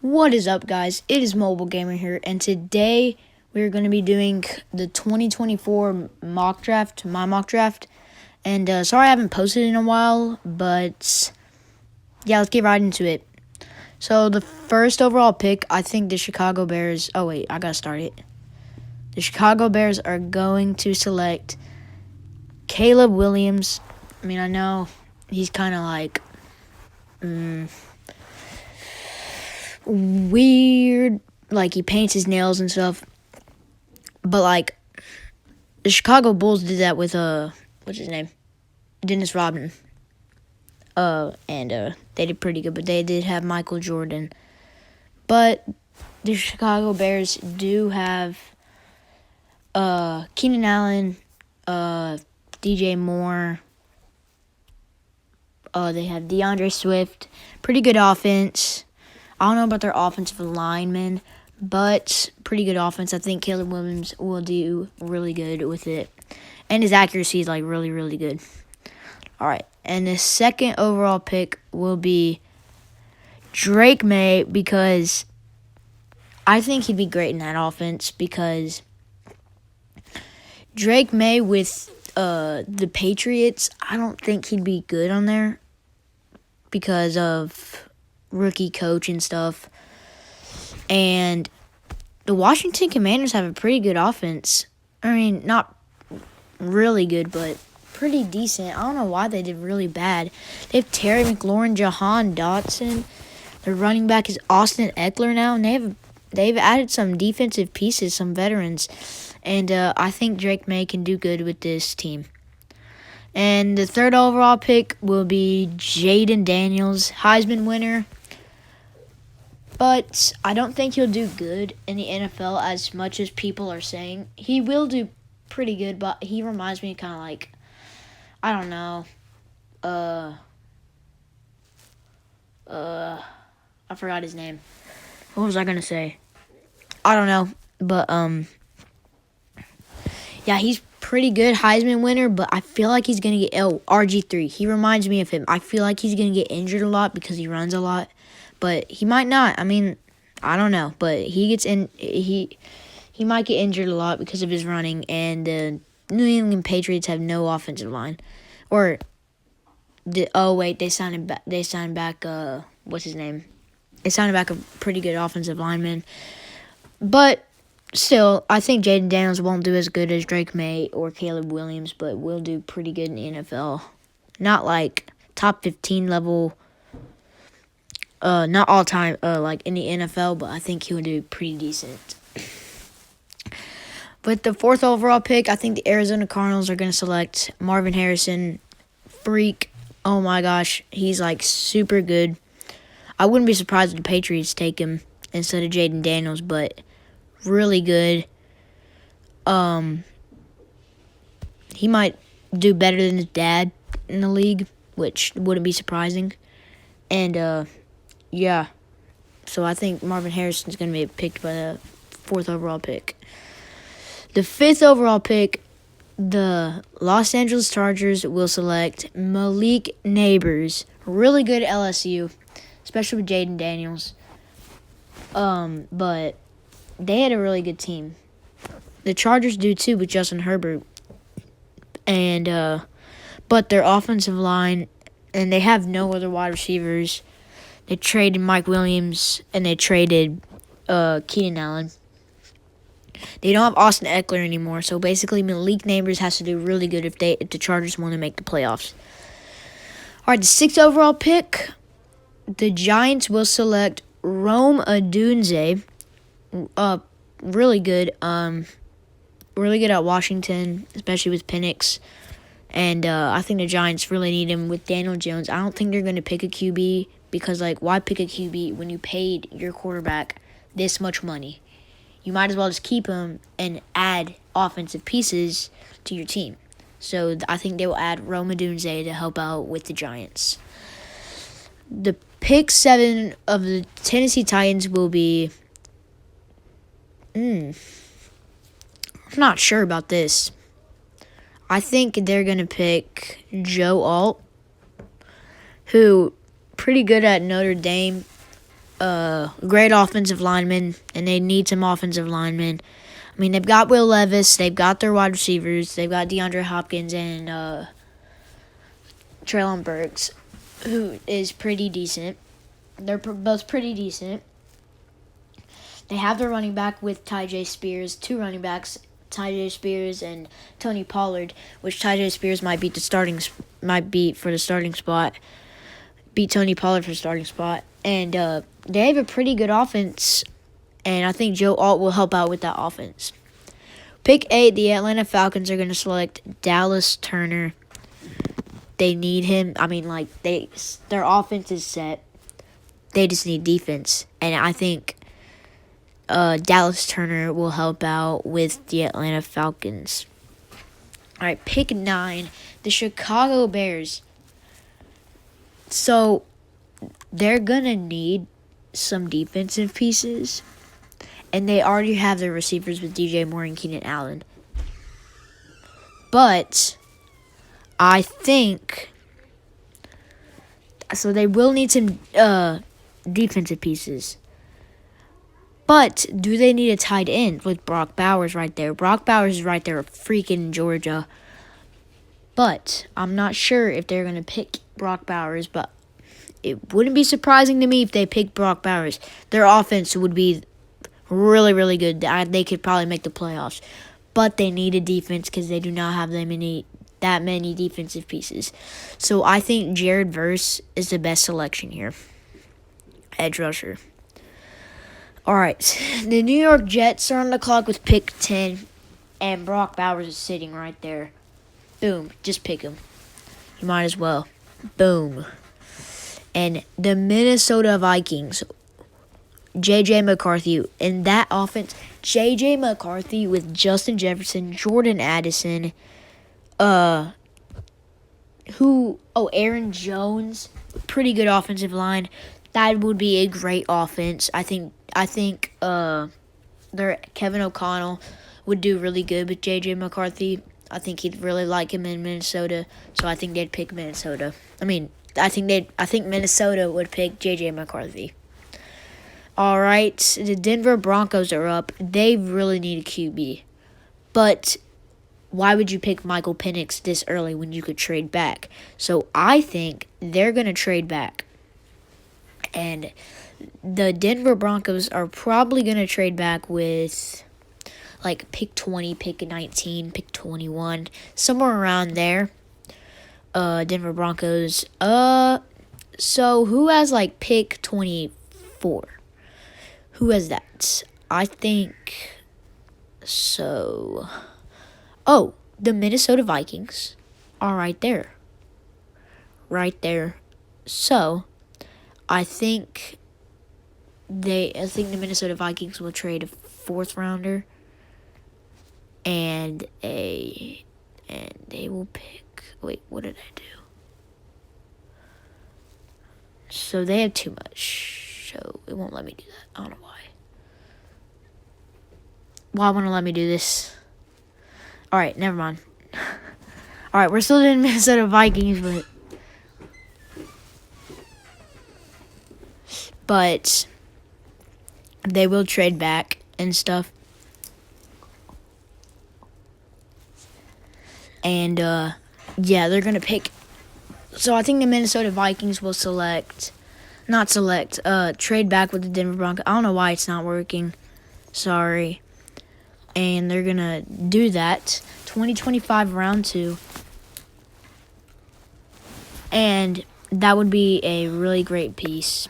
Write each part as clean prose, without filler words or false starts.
What is up, guys? It is Mobile Gamer here, and today we're going to be doing the 2024 mock draft, my mock draft. And sorry I haven't posted in a while, but yeah, let's get right into it. So the first overall pick, I think the Chicago Bears. Oh wait, I gotta start it. The Chicago Bears are going to select Caleb Williams. I mean, I know he's kind of like weird, like he paints his nails and stuff. But like the Chicago Bulls did that with what's his name? Dennis Rodman. And they did pretty good, but they did have Michael Jordan. But the Chicago Bears do have Keenan Allen, DJ Moore. They have DeAndre Swift. Pretty good offense. I don't know about their offensive linemen, but pretty good offense. I think Caleb Williams will do really good with it. And his accuracy is like really, really good. All right. And the second overall pick will be Drake May, because I think he'd be great in that offense, because Drake May with the Patriots, I don't think he'd be good on there because of rookie coach and stuff. And the Washington Commanders have a pretty good offense. I mean, not really good, but pretty decent. I don't know why they did really bad. They have Terry McLaurin, Jahan Dotson. Their running back is Austin Eckler now, and they've added some defensive pieces, some veterans. And I think Drake May can do good with this team. And the third overall pick will be Jaden Daniels, Heisman winner. But I don't think he'll do good in the NFL as much as people are saying. He will do pretty good, but he reminds me kind of like, I don't know. I forgot his name. What was I going to say? I don't know. But, yeah, he's pretty good Heisman winner, but I feel like he's going to get RG3. He reminds me of him. I feel like he's going to get injured a lot because he runs a lot, but he might not. I mean, I don't know, but he might get injured a lot because of his running, and the New England Patriots have no offensive line. Or they signed back what's his name? They signed back a pretty good offensive lineman. But still, I think Jaden Daniels won't do as good as Drake May or Caleb Williams, but will do pretty good in the NFL. Not like top 15 level, not all time, like in the NFL, but I think he'll do pretty decent. But the fourth overall pick, I think the Arizona Cardinals are going to select Marvin Harrison. Freak. Oh my gosh, he's like super good. I wouldn't be surprised if the Patriots take him instead of Jaden Daniels, but really good. He might do better than his dad in the league, which wouldn't be surprising. And yeah, so I think Marvin Harrison is going to be picked by the fourth overall pick. The fifth overall pick, the Los Angeles Chargers will select Malik Neighbors. Really good at LSU, especially with Jaden Daniels. But they had a really good team. The Chargers do too with Justin Herbert. And but their offensive line, and they have no other wide receivers. They traded Mike Williams, and they traded Keenan Allen. They don't have Austin Eckler anymore, so basically Malik Neighbors has to do really good if the Chargers want to make the playoffs. All right, the sixth overall pick, the Giants will select Rome Odunze. Really good. Really good at Washington, especially with Penix. And I think the Giants really need him with Daniel Jones. I don't think they're going to pick a QB because, like, why pick a QB when you paid your quarterback this much money? You might as well just keep him and add offensive pieces to your team. So I think they will add Rome Odunze to help out with the Giants. The pick 7 of the Tennessee Titans will be... I'm not sure about this. I think they're going to pick Joe Alt, who pretty good at Notre Dame. great offensive linemen, and they need some offensive linemen. I mean, they've got Will Levis, they've got their wide receivers, they've got DeAndre Hopkins and Treylon Burks, who is pretty decent. They're both pretty decent. They have their running back with Tyjae Spears, two running backs, Tyjae Spears and Tony Pollard, which Tyjae Spears might beat for the starting spot. Beat Tony Pollard for the starting spot. And they have a pretty good offense, and I think Joe Alt will help out with that offense. Pick 8, the Atlanta Falcons are going to select Dallas Turner. They need him. I mean, like, their offense is set. They just need defense. And I think Dallas Turner will help out with the Atlanta Falcons. All right, pick 9, the Chicago Bears. So, they're going to need some defensive pieces. And they already have their receivers with DJ Moore and Keenan Allen. But I think so they will need some defensive pieces. But do they need a tight end with Brock Bowers right there? Brock Bowers is right there, freaking Georgia. But I'm not sure if they're going to pick Brock Bowers, but it wouldn't be surprising to me if they pick Brock Bowers. Their offense would be really, really good. They could probably make the playoffs. But they need a defense because they do not have that many defensive pieces. So I think Jared Verse is the best selection here. Edge rusher. All right. The New York Jets are on the clock with pick 10. And Brock Bowers is sitting right there. Boom. Just pick him. You might as well. Boom. And the Minnesota Vikings, J.J. McCarthy. In that offense, J.J. McCarthy with Justin Jefferson, Jordan Addison, Aaron Jones. Pretty good offensive line. That would be a great offense. I think their Kevin O'Connell would do really good with J.J. McCarthy. I think he'd really like him in Minnesota, so I think they'd pick Minnesota. I think Minnesota would pick J.J. McCarthy. All right, the Denver Broncos are up. They really need a QB. But why would you pick Michael Penix this early when you could trade back? So I think they're going to trade back. And the Denver Broncos are probably going to trade back with like pick 20, pick 19, pick 21, somewhere around there. Denver Broncos. So who has like pick 24? Who has that? I think so. Oh, the Minnesota Vikings are right there. Right there. So, I think the Minnesota Vikings will trade a 4th rounder and they will pick. Wait, what did I do? So they have too much. So it won't let me do that. I don't know why. Why won't it let me do this? Alright, never mind. Alright, we're still doing Minnesota Vikings, but they will trade back and stuff. And, yeah, they're going to pick. So I think the Minnesota Vikings will trade back with the Denver Broncos. I don't know why it's not working. Sorry. And they're going to do that. 2025 round 2. And that would be a really great piece.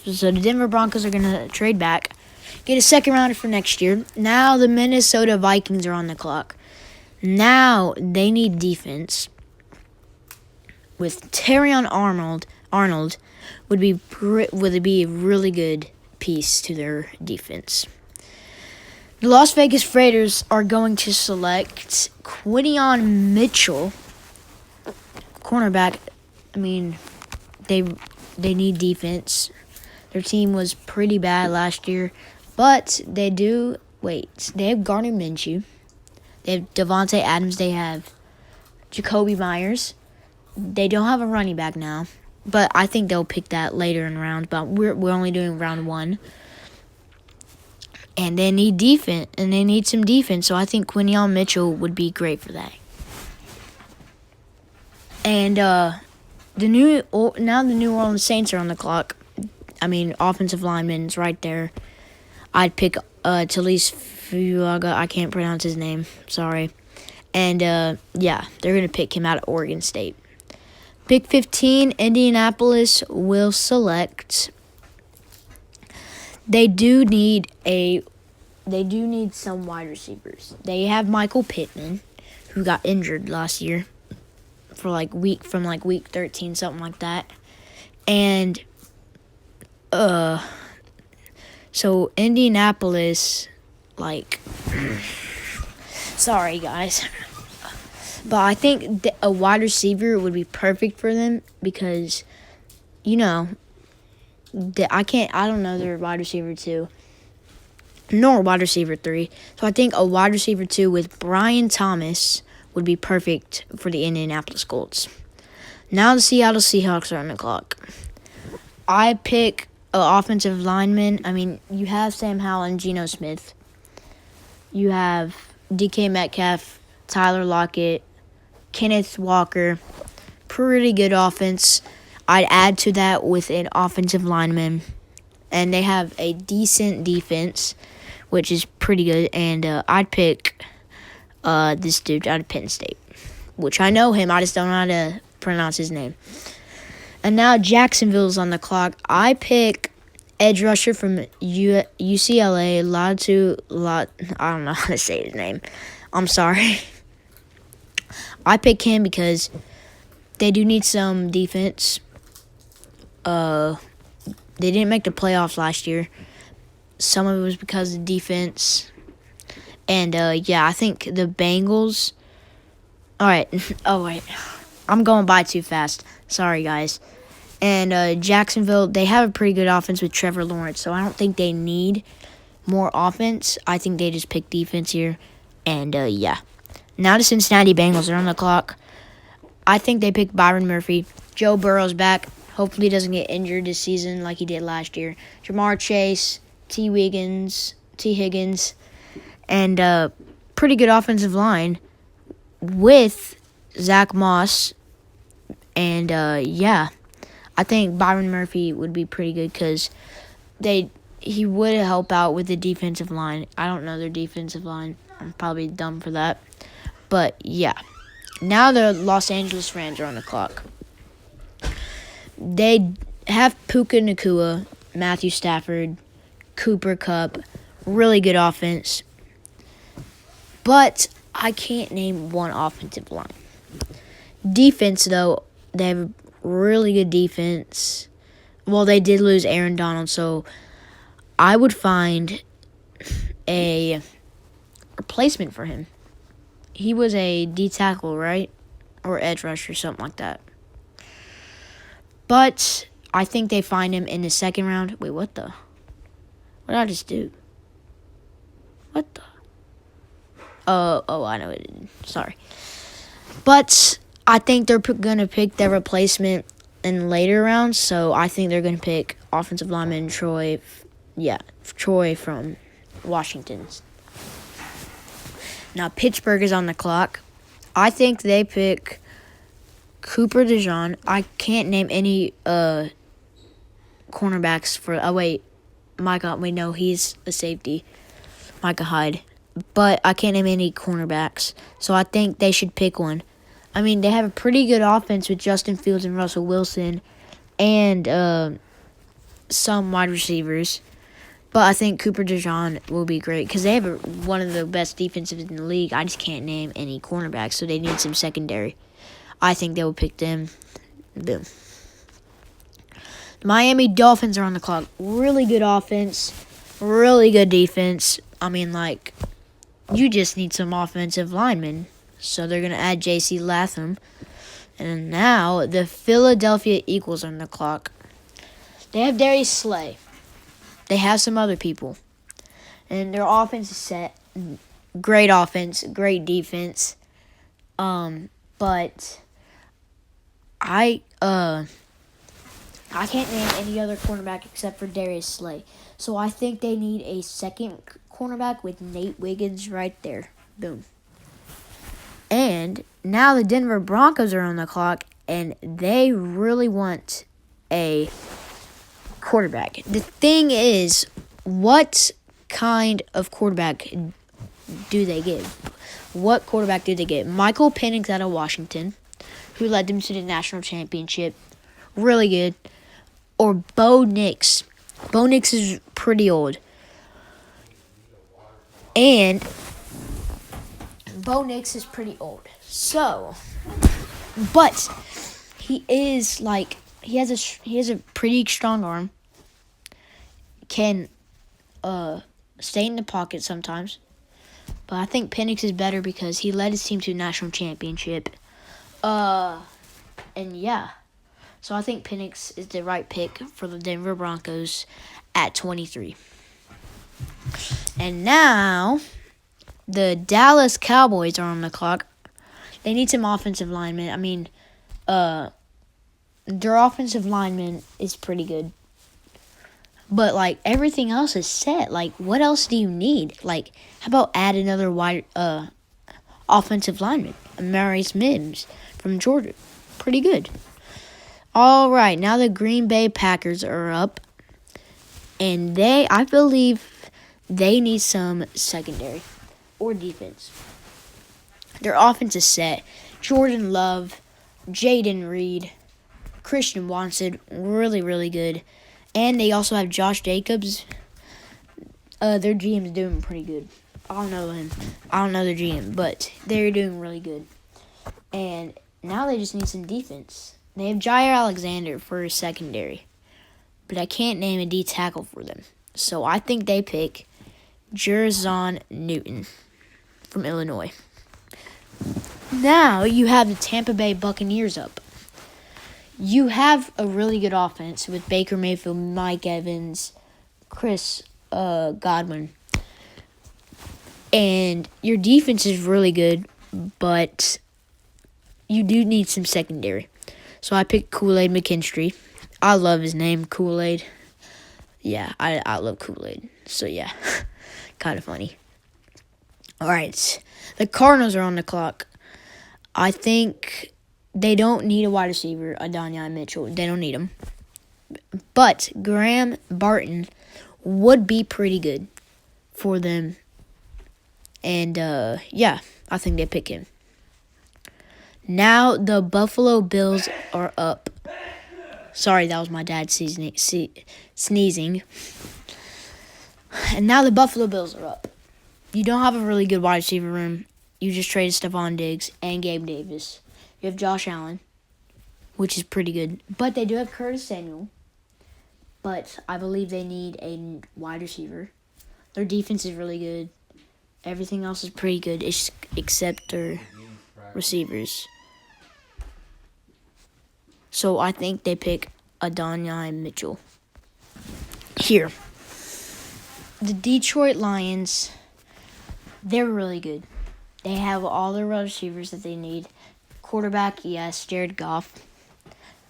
So the Denver Broncos are going to trade back, get a 2nd rounder for next year. Now the Minnesota Vikings are on the clock. Now they need defense. With Terrion Arnold would be a really good piece to their defense. The Las Vegas Raiders are going to select Quinyon Mitchell, cornerback. I mean, they need defense. Their team was pretty bad last year, but they have Gardner Minshew. They have Devontae Adams. They have Jacoby Myers. They don't have a running back now. but I think they'll pick that later in round. But we're only doing round 1, and they need defense, and they need some defense. So I think Quinion Mitchell would be great for that. And the New Orleans Saints are on the clock. I mean, offensive lineman's right there. I'd pick Talise Fuaga. I can't pronounce his name. Sorry. And yeah, they're gonna pick him out of Oregon State. Pick 15, Indianapolis will select. They do need some wide receivers. They have Michael Pittman, who got injured last year from week 13, something like that. And so Indianapolis, sorry guys, but I think a wide receiver would be perfect for them because, I don't know their wide receiver 2, nor wide receiver 3. So I think a wide receiver 2 with Brian Thomas would be perfect for the Indianapolis Colts. Now the Seattle Seahawks are on the clock. I pick offensive lineman. I mean, you have Sam Howell and Geno Smith. You have DK Metcalf, Tyler Lockett, Kenneth Walker. Pretty good offense. I'd add to that with an offensive lineman. And they have a decent defense, which is pretty good. And I'd pick this dude out of Penn State, which I know him. I just don't know how to pronounce his name. And now Jacksonville's on the clock. I pick edge rusher from UCLA, I don't know how to say his name. I'm sorry. I pick him because they do need some defense. They didn't make the playoffs last year. Some of it was because of defense. And, yeah, I think the Bengals. All right. Oh, wait. I'm going by too fast. Sorry, guys. And Jacksonville, they have a pretty good offense with Trevor Lawrence, so I don't think they need more offense. I think they just pick defense here. And, yeah. Now the Cincinnati Bengals are on the clock. I think they pick Byron Murphy. Joe Burrow's back. Hopefully he doesn't get injured this season like he did last year. Jamar Chase, T. Higgins, and pretty good offensive line with Zach Moss. And, yeah, I think Byron Murphy would be pretty good because he would help out with the defensive line. I don't know their defensive line. I'm probably dumb for that. But, yeah. Now the Los Angeles Rams are on the clock. They have Puka Nacua, Matthew Stafford, Cooper Kupp, really good offense. But I can't name one offensive line. Defense, though, they have a really good defense. Well, they did lose Aaron Donald, so I would find a replacement for him. He was a D tackle, right? Or edge rusher, something like that. But I think they find him in the second round. Wait, what did I just do? What the? Oh, I know it. Sorry. But I think they're going to pick their replacement in later rounds. So I think they're going to pick offensive lineman Troy from Washington. Now Pittsburgh is on the clock. I think they pick Cooper DeJean. I can't name any cornerbacks for. Oh wait, Micah. Wait, no, he's a safety. Micah Hyde. But I can't name any cornerbacks, so I think they should pick one. I mean, they have a pretty good offense with Justin Fields and Russell Wilson, and some wide receivers. But I think Cooper DeJean will be great because they have one of the best defenses in the league. I just can't name any cornerbacks, so they need some secondary. I think they will pick them. Boom. The Miami Dolphins are on the clock. Really good offense, really good defense. I mean, you just need some offensive linemen. So they're going to add J.C. Latham. And now the Philadelphia Eagles are on the clock. They have Darius Slay. They have some other people. And their offense is set. Great offense, great defense. But I I can't name any other cornerback except for Darius Slay. So I think they need a second cornerback with Nate Wiggins right there. Boom. And now the Denver Broncos are on the clock, and they really want a quarterback. The thing is, what kind of quarterback do they get? What quarterback do they get? Michael Penix out of Washington, who led them to the national championship. Really good. Or Bo Nix. Bo Nix is pretty old. And Bo Nix is pretty old. So, but he is like he has a pretty strong arm. Can stay in the pocket sometimes. But I think Penix is better because he led his team to a national championship. And yeah. So I think Penix is the right pick for the Denver Broncos at 23. And now the Dallas Cowboys are on the clock. They need some offensive linemen. I mean, their offensive lineman is pretty good. But, like, everything else is set. Like, what else do you need? Like, how about add another wide offensive lineman? Amarius Mims from Georgia. Pretty good. All right, now the Green Bay Packers are up. And I believe they need some secondary or defense. Their offense is set. Jordan Love, Jaden Reed, Christian Watson, really, really good. And they also have Josh Jacobs. Their GM's doing pretty good. I don't know him. I don't know their GM, but they're doing really good. And now they just need some defense. They have Jair Alexander for a secondary. But I can't name a D tackle for them. So I think they pick Jerzon Newton from Illinois. Now you have the Tampa Bay Buccaneers up. You have a really good offense with Baker Mayfield, Mike Evans, Chris Godwin. And your defense is really good, but you do need some secondary. So I picked Kool-Aid McKinstry. I love his name, Kool-Aid. Yeah, I love Kool-Aid. So yeah, kind of funny. All right, the Cardinals are on the clock. I think they don't need a wide receiver, Adonai Mitchell. They don't need him. But Graham Barton would be pretty good for them. And, yeah, I think they pick him. Now the Buffalo Bills are up. Sorry, that was my dad sneezing. And now the Buffalo Bills are up. You don't have a really good wide receiver room. You just traded Stephon Diggs and Gabe Davis. You have Josh Allen, which is pretty good. But they do have Curtis Samuel. But I believe they need a wide receiver. Their defense is really good. Everything else is pretty good except their receivers. So I think they pick Adonai Mitchell. Here. The Detroit Lions, they're really good. They have all the receivers that they need. Quarterback, yes, Jared Goff.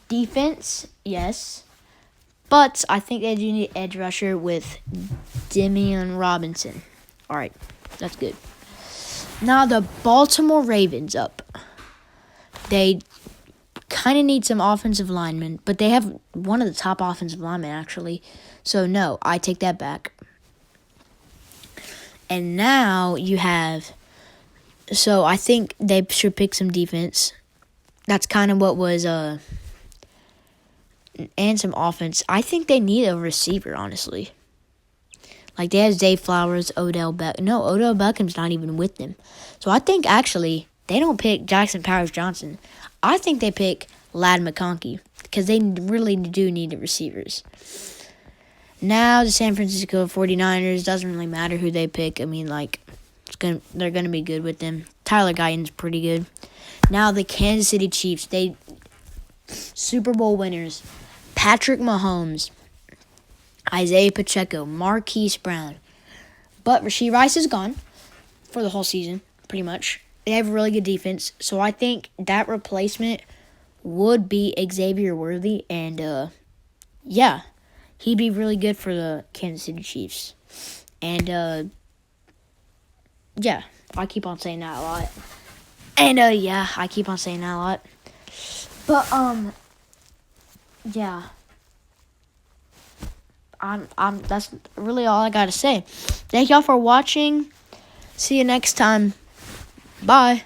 Defense, yes. But I think they do need edge rusher with Damian Robinson. All right, that's good. Now the Baltimore Ravens up. They kind of need some offensive linemen, but they have one of the top offensive linemen, actually. So, no, I take that back. And now you have... So, I think they should pick some defense. That's kind of what was... And some offense. I think they need a receiver, honestly. Like, they have Zay Flowers, Odell Beckham. No, Odell Beckham's not even with them. So, I think, actually, they don't pick Jackson Powers-Johnson. I think they pick Ladd McConkey because they really do need the receivers. Now, the San Francisco 49ers, doesn't really matter who they pick. I mean, like, they're going to be good with them. Tyler Guyton's pretty good. Now, the Kansas City Chiefs, they Super Bowl winners. Patrick Mahomes, Isaiah Pacheco, Marquise Brown. But Rashee Rice is gone for the whole season, pretty much. They have a really good defense, so I think that replacement would be Xavier Worthy, and yeah, he'd be really good for the Kansas City Chiefs. And yeah, I keep on saying that a lot. And yeah, I keep on saying that a lot. But yeah. I'm that's really all I gotta say. Thank y'all for watching. See you next time. Bye.